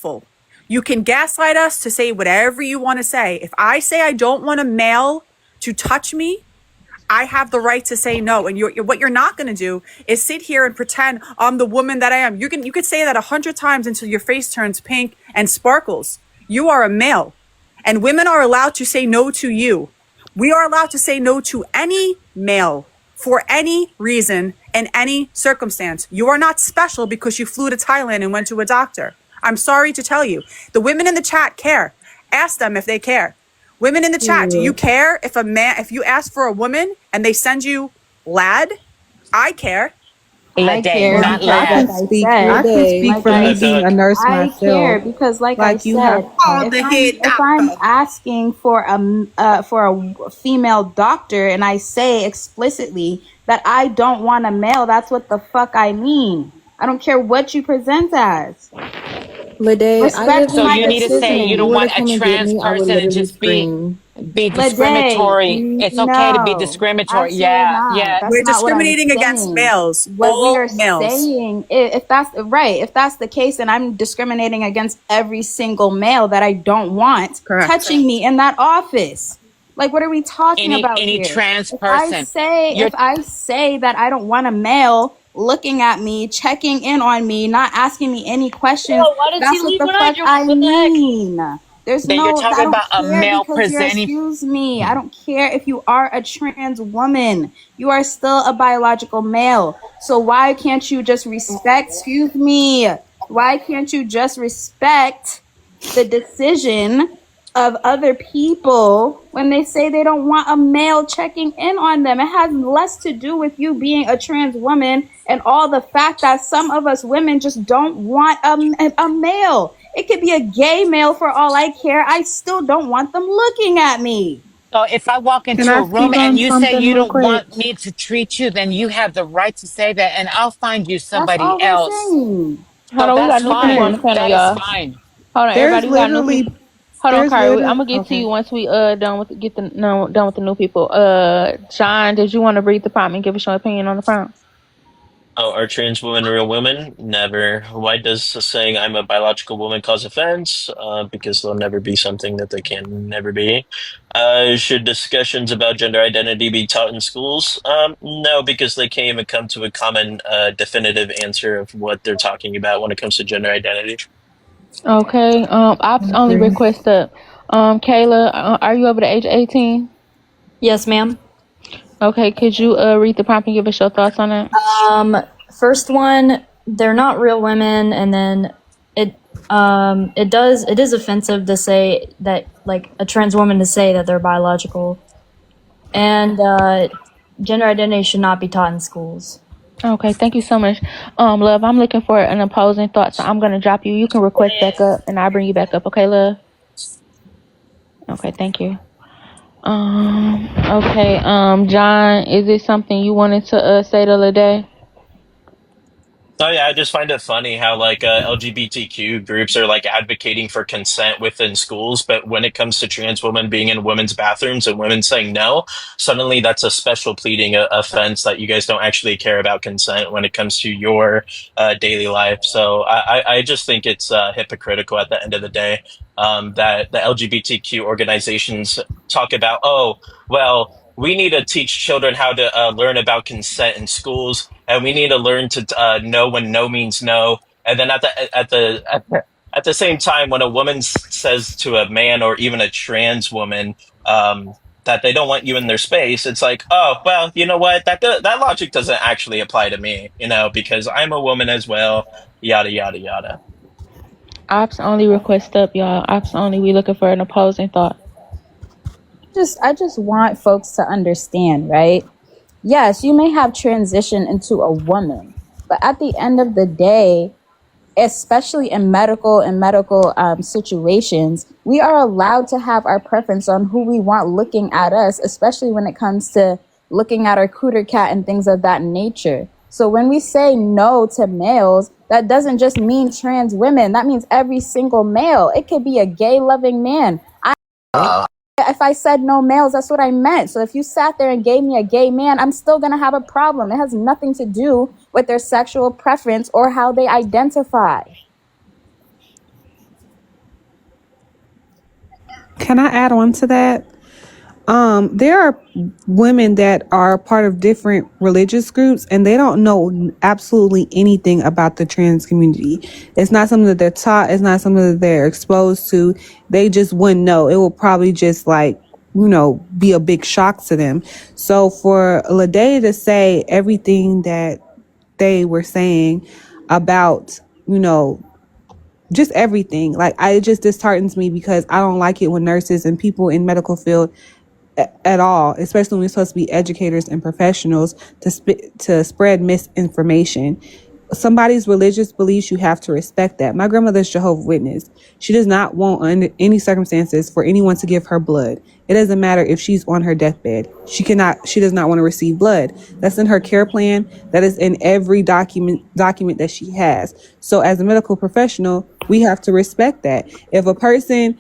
truthful. You can gaslight us to say whatever you want to say. If I say I don't want a male to touch me, I have the right to say no. And what you're not going to do is sit here and pretend I'm the woman that I am. You could say that 100 times until your face turns pink and sparkles. You are a male, and women are allowed to say no to you. We are allowed to say no to any male for any reason in any circumstance. You are not special because you flew to Thailand and went to a doctor. I'm sorry to tell you. The women in the chat care. Ask them if they care. Women in the chat, do you care if you ask for a woman and they send you lad? I care. Laday, not I can lad. speak. I can speak for me being a nurse myself. I care because, like I said, if I'm asking for a female doctor and I say explicitly that I don't want a male, that's what the fuck I mean. I don't care what you present as. Laday, so you need to say you don't want a trans person to just be discriminatory. It's okay to be discriminatory. Yeah. We're discriminating against males. What we are saying, if that's the case, then I'm discriminating against every single male that I don't want touching me in that office. Like, what are we talking about any here? trans person. If I say that I don't want a male looking at me, checking in on me, not asking me any questions, that's what the fuck I mean. There's no, you're talking about a male presenting. Excuse me, I don't care if you are a trans woman. You are still a biological male. So why can't you just respect, why can't you just respect the decision of other people when they say they don't want a male checking in on them? It has less to do with you being a trans woman and all the fact that some of us women just don't want a male. It could be a gay male for all I care. I still don't want them looking at me. So if I walk into a room and you say you don't want me to treat you, then you have the right to say that, and I'll find you somebody else. Hold on, we got new people on the panel, y'all. Fine. Hold on, everybody. We got new people. Hold on, Kyrie. I'm gonna get to you once we done with the new people. Sean, did you want to read the prompt and give us your opinion on the prompt? Oh, are trans women real women? Never. Why does saying I'm a biological woman cause offense? Because they'll never be something that they can never be. Should discussions about gender identity be taught in schools? No, because they can't even come to a common, definitive answer of what they're talking about when it comes to gender identity. Okay. Ops only request up. Kayla, are you over the age of 18? Yes, ma'am. Okay, could you read the prompt and give us your thoughts on that? First one, they're not real women, and then it is offensive to say that, like, a trans woman to say that they're biological, and gender identity should not be taught in schools. Okay, thank you so much. Love, I'm looking for an opposing thought, so I'm gonna drop you. You can request back up, and I'll bring you back up. Okay, love. Okay, thank you. Okay, John, is it something you wanted to say to Laday? Oh yeah, I just find it funny how like LGBTQ groups are like advocating for consent within schools, but when it comes to trans women being in women's bathrooms and women saying no, suddenly that's a special pleading offense that you guys don't actually care about consent when it comes to your daily life. So I just think it's hypocritical at the end of the day that the LGBTQ organizations talk about, oh, well, we need to teach children how to learn about consent in schools, and we need to learn to know when no means no. And then at the same time, when a woman says to a man or even a trans woman that they don't want you in their space, it's like, oh, well, you know what? That logic doesn't actually apply to me, because I'm a woman as well. Yada yada yada. Ops only request up, y'all. Ops only. We looking for an opposing thought. I just want folks to understand, right? Yes, you may have transitioned into a woman, but at the end of the day, especially in medical situations, we are allowed to have our preference on who we want looking at us, especially when it comes to looking at our cooter cat and things of that nature. So when we say no to males, that doesn't just mean trans women. That means every single male. It could be a gay loving man. If I said no males, that's what I meant. So if you sat there and gave me a gay man, I'm still going to have a problem. It has nothing to do with their sexual preference or how they identify. Can I add on to that? There are women that are part of different religious groups and they don't know absolutely anything about the trans community. It's not something that they're taught. It's not something that they're exposed to. They just wouldn't know. It will probably just be a big shock to them. So for Laday to say everything that they were saying about, just everything, it just disheartens me because I don't like it when nurses and people in medical field at all, especially when we're supposed to be educators and professionals, to spread misinformation. Somebody's religious beliefs, you have to respect that. My grandmother's Jehovah's Witness. She does not want under any circumstances for anyone to give her blood. It doesn't matter if she's on her deathbed. She does not want to receive blood. That's in her care plan. That is in every document that she has. So as a medical professional, we have to respect that. If a person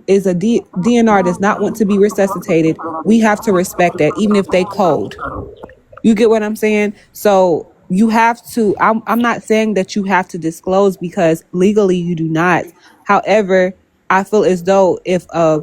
is a DNR, does not want to be resuscitated, we have to respect that, even if they cold. You get what I'm saying? So you have to, I'm not saying that you have to disclose because legally you do not. However, I feel as though if a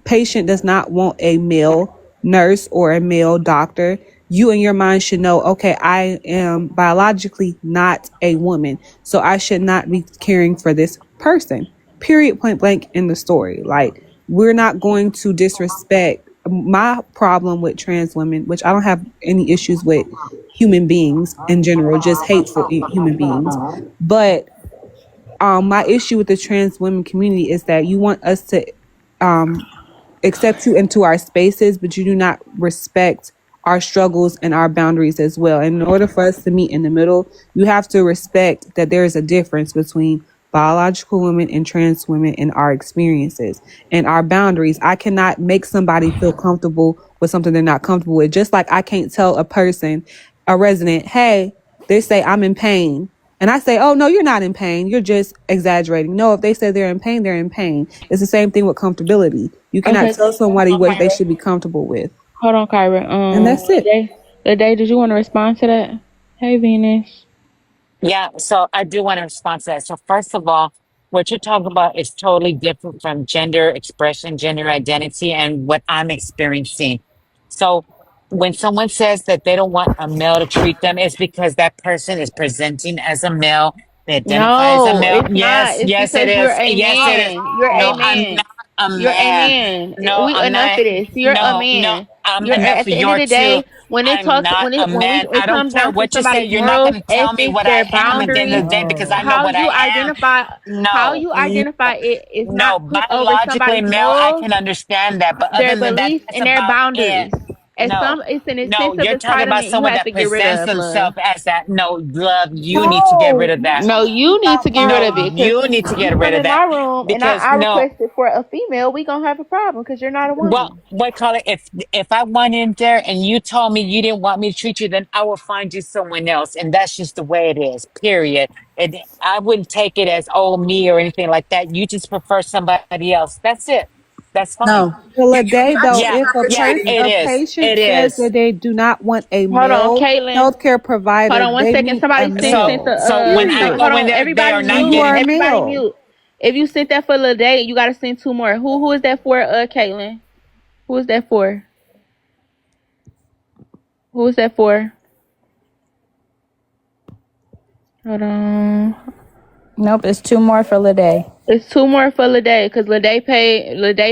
patient does not want a male nurse or a male doctor, you in your mind should know, okay, I am biologically not a woman, so I should not be caring for this person. Period, point blank in the story. Like, we're not going to disrespect. My problem with trans women, which I don't have any issues with human beings in general, just hateful human beings. But my issue with the trans women community is that you want us to accept you into our spaces, but you do not respect our struggles and our boundaries as well. And in order for us to meet in the middle, you have to respect that there is a difference between biological women and trans women in our experiences and our boundaries. I cannot make somebody feel comfortable with something they're not comfortable with. Just like I can't tell a person, a resident, hey, they say I'm in pain. And I say, oh, no, you're not in pain. You're just exaggerating. No, if they say they're in pain, they're in pain. It's the same thing with comfortability. You cannot tell somebody what they should be comfortable with. Hold on, Kyra. And that's it. Laday, did you want to respond to that? Hey, Venus. Yeah, so I do want to respond to that. So first of all, what you're talking about is totally different from gender expression, gender identity, and what I'm experiencing. So when someone says that they don't want a male to treat them, it's because that person is presenting as a male. They identify as a No, male. it's not. Yes, It's yes, it because you're is. a Yes, it is. man. You're a No, I'm man. not a You're a man. man. No, We I'm enough not. of this. You're a No, man. I'm You're enough at for the end of your the two. day, when it I'm talks not when a it man. I don't comes care down to what you say. somebody's You're not morals, going to tell me ethics, what I their am at the end of boundaries, the day because I know how what you I am. identify how No, you no, identify it is no. not put over Biologically somebody's male, I morals, can understand that. But their other than that, beliefs, that's and their about it. boundaries. No, It's an no. sense of You're talking about entitlement you someone have to that get rid presents of, love. themselves as that. No, love, you need to get rid No, of you're that. No, talking you need to about get rid No, of it because you need to you get come rid of in that my room and because I no. requested for a female, we gonna have a problem because you're not a Well, woman. what call it? If I went in there and you told me you didn't want me to treat you, then I will find you someone else, and that's just the way it is. Period. And I wouldn't take it as oh me or anything like that. You just prefer somebody else. That's it. That's fine. No, Well, a day not though, Yeah, if yeah, it a is. It patient says is. that they do not want a Hold on, male Caitlin. healthcare Hold provider, on one they second. mean a Somebody sent So, the male. when I Period. hold go in on, there, they everybody are not And you mute. are a getting. Everybody male. mute. If you sent that for Laday, you gotta send two more. Who is that for, Caitlin? Who is that for? Who is that for? Hold on. Nope, it's two more for Laday. It's two more for Laday because Laday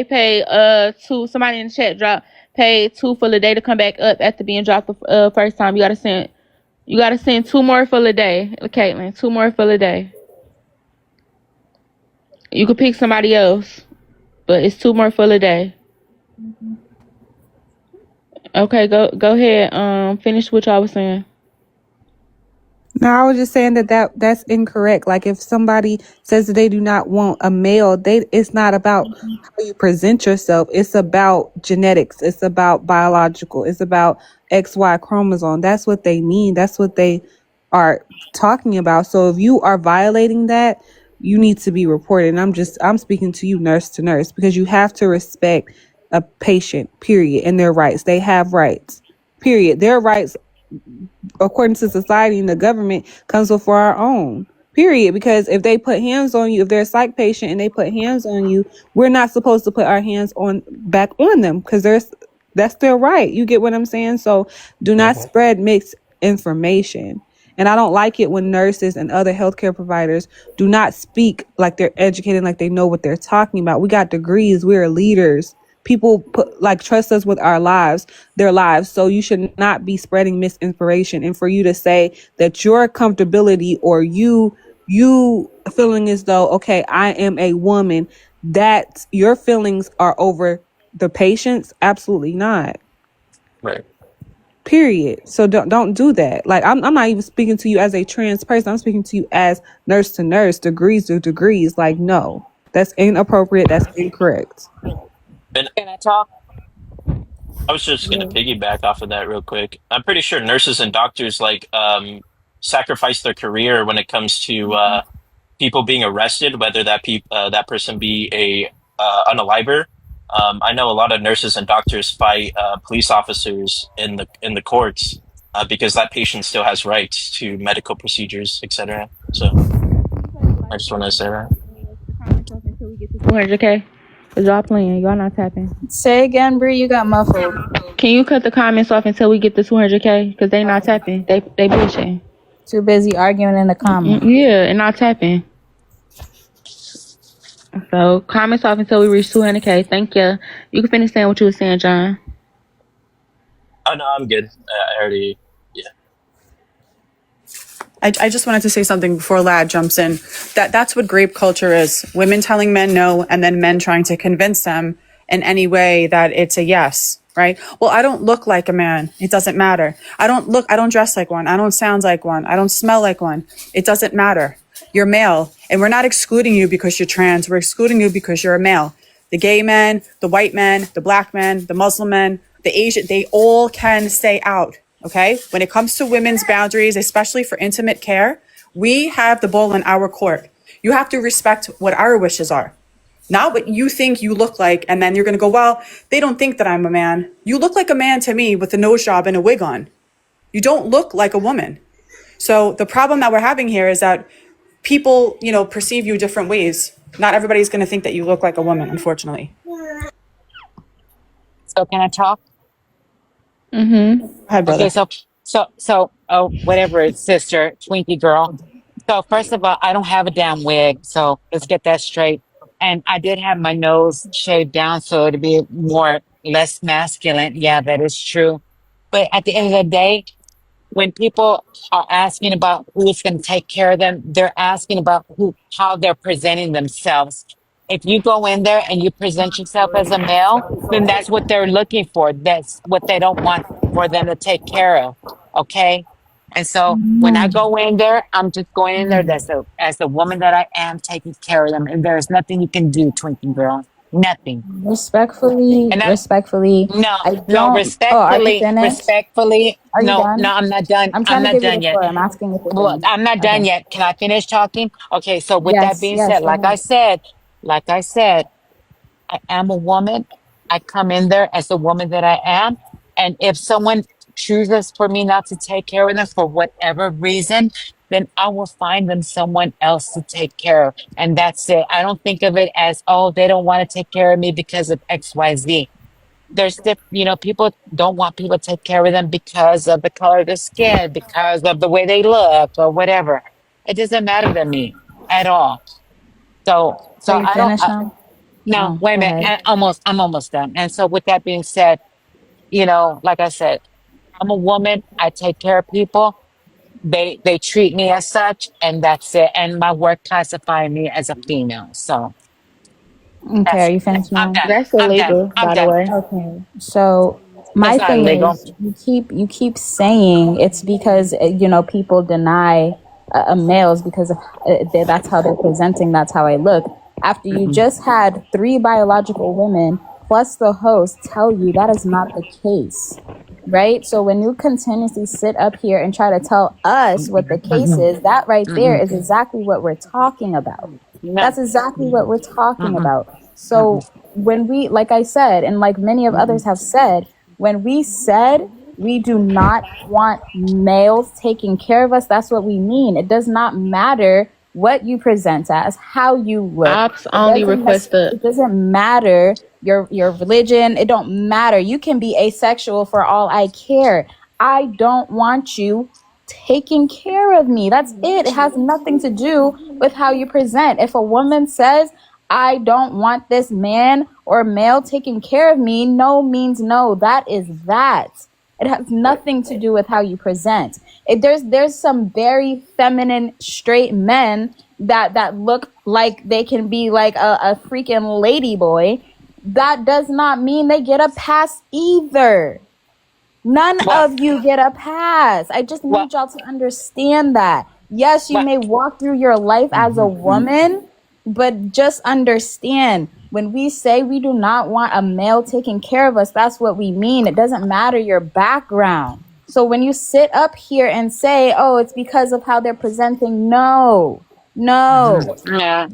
paid two. Somebody in the chat paid two for Laday to come back up after being dropped the first time. You gotta send two more for Laday, Caitlin. Two more for Laday. You could pick somebody else, but it's two more for Laday. Okay, go ahead. Finish what y'all was saying. No, I was just saying that's incorrect. Like if somebody says that they do not want a male, it's not about how you present yourself. It's about genetics. It's about biological. It's about XY chromosome. That's what they mean. That's what they are talking about. So if you are violating that, you need to be reported. And I'm speaking to you nurse to nurse because you have to respect a patient, period, and their rights. They have rights. Period. Their rights according to society and the government comes before our own. Period. Because if they put hands on you, if they're a psych patient and they put hands on you, we're not supposed to put our hands on back on them because that's their right. You get what I'm saying? So do not Mhm. spread mixed information. And I don't like it when nurses and other healthcare providers do not speak like they're educated, like they know what they're talking about. We got degrees. We're leaders. People trust us with their lives. So you should not be spreading misinformation. And for you to say that your comfortability or you feeling as though, okay, I am a woman, that your feelings are over the patient's, absolutely not. Right. Period. So don't do that. Like I'm not even speaking to you as a trans person. I'm speaking to you as nurse to nurse, degrees to degrees. Like, no, that's inappropriate. That's incorrect. And Can I talk? I was just going to piggyback off of that real quick. I'm pretty sure nurses and doctors sacrifice their career when it comes to people being arrested, whether that person be a unaliver. I know a lot of nurses and doctors fight police officers in the courts because that patient still has rights to medical procedures, etc. So I just want to say that. Until we get to 200K. Cause y'all playing, y'all not tapping. Say again, Bree. You got muffled. Can you cut the comments off until we get to 200K? Cause they not tapping. They bitching. Too busy arguing in the comments. Yeah, and not tapping. So comments off until we reach 200K. Thank you. You can finish saying what you were saying, John. Oh no, I'm good. I already. Yeah. I just wanted to say something before Lad jumps in. That's what grape culture is. Women telling men no, and then men trying to convince them in any way that it's a yes, right? Well, I don't look like a man. It doesn't matter. I don't dress like one. I don't sound like one. I don't smell like one. It doesn't matter. You're male. And we're not excluding you because you're trans. We're excluding you because you're a male. The gay men, the white men, the black men, the Muslim men, the Asian, they all can stay out. Okay. When it comes to women's boundaries, especially for intimate care, we have the ball in our court. You have to respect what our wishes are, not what you think you look like. And then you're going to go, well, they don't think that I'm a man. You look like a man to me with a nose job and a wig on. You don't look like a woman. So the problem that we're having here is that people, perceive you different ways. Not everybody's going to think that you look like a woman, unfortunately. So can I talk? Mm-hmm. Go ahead, brother. Okay, whatever, sister, Twinkie girl. So first of all, I don't have a damn wig, so let's get that straight. And I did have my nose shaved down so to be less masculine. Yeah, that is true. But at the end of the day, when people are asking about who's going to take care of them, they're asking about how they're presenting themselves. If you go in there and you present yourself as a male, then that's what they're looking for. That's what they don't want for them to take care of. Okay. And so when I go in there, I'm just going in there as the woman that I am, taking care of them. And there's nothing you can do, Twinkie girl. Nothing. Respectfully, And no, I no, don't. Oh, are you finished? respectfully. Are you No, done? I'm not done. I'm I'm trying to not give you done the yet. floor. I'm asking if you're Well, finished. I'm not done Okay. yet. Can I finish talking? Okay, so with that Yes, being yes, said, go ahead. like I said, I am a woman. I come in there as the woman that I am. And if someone chooses for me not to take care of them for whatever reason, then I will find them someone else to take care of. And that's it. I don't think of it as, oh, they don't want to take care of me because of XYZ. People don't want people to take care of them because of the color of their skin, because of the way they look or whatever. It doesn't matter to me at all. So Are you I don't, finished now? no, Oh, wait a go minute. ahead. I'm almost done. And so with that being said, like I said, I'm a woman. I take care of people. They treat me as such, and that's it. And my work classify me as a female. So Okay, are that's you it. finished I'm now? done. That's I'm done. illegal, I'm by the done. way. Okay, so That's my not thing illegal. is, you keep saying it's because people deny males because of, that's how they're presenting, that's how I look. After you just had 3 biological women plus the host tell you that is not the case, right? So when you continuously sit up here and try to tell us what the case is, that right there is exactly what we're talking about. No. That's exactly what we're talking about. So when we, like I said, and like many of others have said, when we said we do not want males taking care of us, that's what we mean. It does not matter what you present as, how you look. Ops only requested. It doesn't matter your religion. It don't matter. You can be asexual for all I care. I don't want you taking care of me. That's it. It has nothing to do with how you present. If a woman says, I don't want this man or male taking care of me, no means no. That is that. It has nothing to do with how you present. There's some very feminine straight men that look like they can be like a freaking lady boy. That does not mean they get a pass either. None of you get a pass. I just need y'all to understand that. Yes, you may walk through your life as a woman, but just understand, when we say we do not want a male taking care of us, that's what we mean. It doesn't matter your background. So when you sit up here and say, oh, it's because of how they're presenting, no. Yeah. It's not.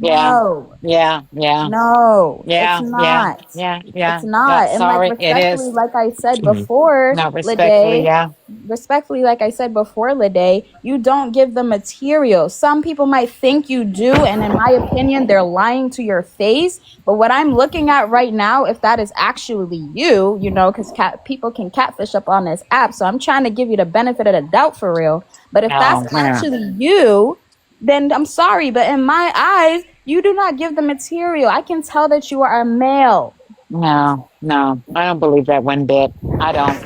It's not. And Sorry, like it respectfully, is. like I said before, No, respectfully, Laday, you don't give the material. Some people might think you do, and in my opinion, they're lying to your face. But what I'm looking at right now, if that is actually you, because people can catfish up on this app, so I'm trying to give you the benefit of the doubt for real. But if that's actually you, then I'm sorry, but in my eyes, you do not give the material. I can tell that you are a male. No, I don't believe that one bit. I don't.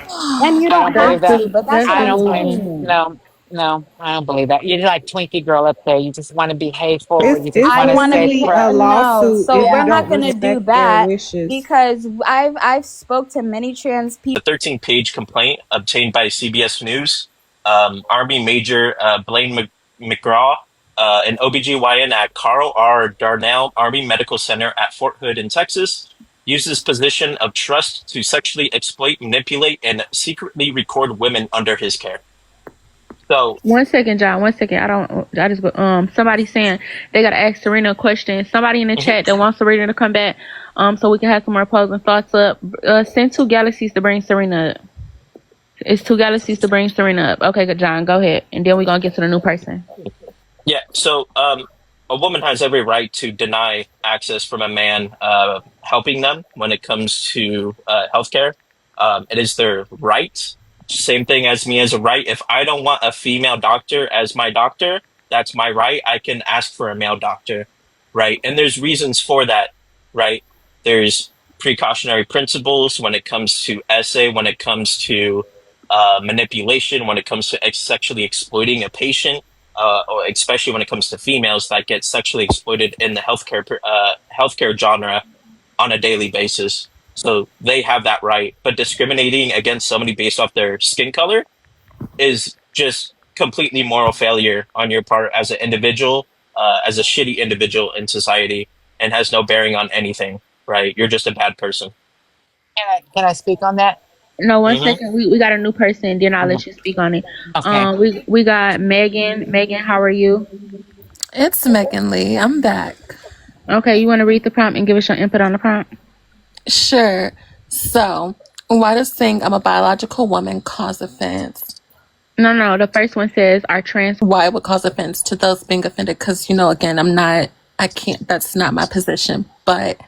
And you don't have to, but that's what I I'm don't believe. saying. No, I don't believe that. You're like Twinkie girl up there. You just want to be hateful. Or you just It's want to say literally a No, lawsuit so if we're you not don't gonna do respect their that wishes. because I've spoke to many trans people. The 13-page complaint obtained by CBS News, Army Major Blaine McGraw, an OBGYN at Carl R. Darnell Army Medical Center at Fort Hood in Texas, used his position of trust to sexually exploit, manipulate, and secretly record women under his care. So 1 second, John. 1 second. I just somebody saying they gotta ask Serena a question. Somebody in the chat that wants Serena to come back, so we can have some more opposing thoughts up. Send 2 galaxies to bring Serena up. It's 2 galaxies to bring Serena up. Okay, good, John. Go ahead, and then we're gonna get to the new person. yeah, so a woman has every right to deny access from a man helping them when it comes to healthcare. It is their right. Same thing as me as a right. If I don't want a female doctor as my doctor, that's my right. I can ask for a male doctor, right? And there's reasons for that, right? There's precautionary principles when it comes to essay, when it comes to manipulation, when it comes to sexually exploiting a patient, or especially when it comes to females that get sexually exploited in the healthcare genre on a daily basis. So they have that right, but discriminating against somebody based off their skin color is just completely moral failure on your part as an individual, as a shitty individual in society, and has no bearing on anything, right? You're just a bad person. Can I speak on that? No, 1 second. We got a new person, then I'll let you speak on it. Okay. We got Megan. Megan, how are you? It's Megan Lee. I'm back. Okay, you want to read the prompt and give us your input on the prompt? Sure. So, why does saying I'm a biological woman cause offense? No. The first one says, "Are trans?" Why it would cause offense to those being offended? Because again, I can't. That's not my position. But